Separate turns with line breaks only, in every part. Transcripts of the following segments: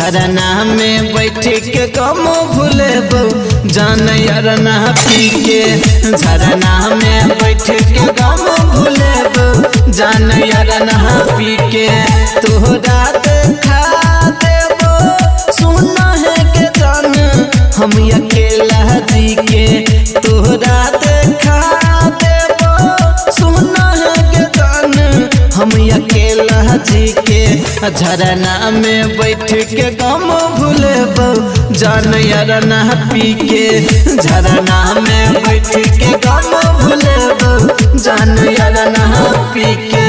झरना में बैठ के गम भूलेबो जान यार ना पी के। झरना में बैठ के गम भूलेबो जान यार ना पी के। तोहरा देखा देबो सुना है के जान हम अकेला जी के। तोहरा देखा देबो सुना है के जान हम अकेला जी के। झरना में बैठ के गम भूलेबो जान यार ना पी के। झरना में बैठ के गम भूलेबो जान यार ना पी के।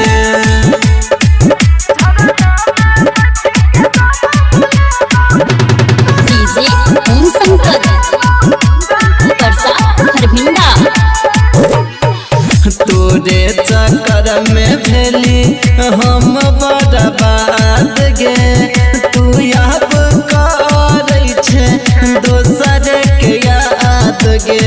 तोरे चक्कर में भेली हम बर्बाद गे। तू याद करै छे दोसर के याद गे।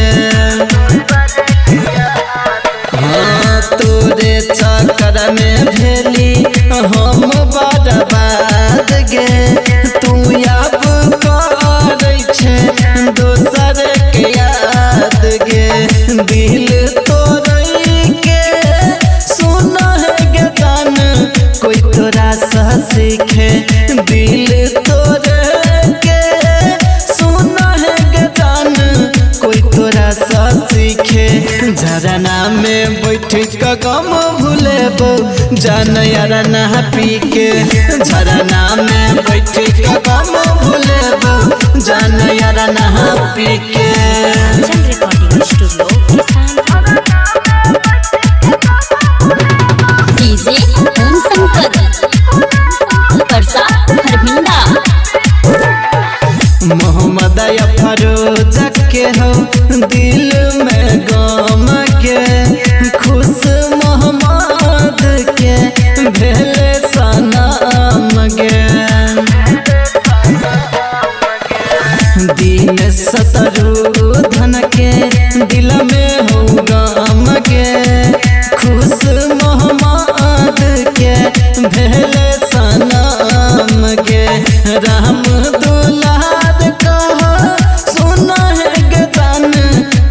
हाँ तोरे चक्कर में भेली हम बर्बाद गे। तू याद करै छे दोसर के याद गे। दिल सीखे दिल तोरे के सुना है गजान कोई तोरा सा सीखे। झरना में बैठ के गम भूलेबो जान यार ना पी के। झरना में बैठ के गम भूलेबो जान यार ना पी के। मोहम्मद फरोज के हो दिल में गम के। खुश मोहम्मद के भेले सनम गे। दिन शत्रुधन के दिल में हो गम के। खुश मोहम्मद के भेले सनम गे। राम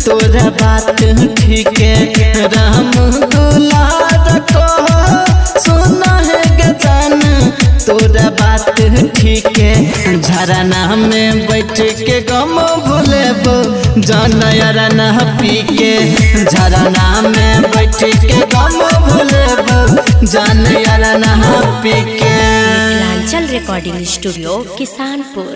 तोरा बात ठीक है राम दुलार कहो सुना है गजान तोरा बात ठीक है। झरना में बैठ के गम भूलेबो जान यार ना पी के। झरना में बैठ के गम भूलेबो जान यार ना पी के।
लालचल रिकॉर्डिंग स्टूडियो किसानपुर।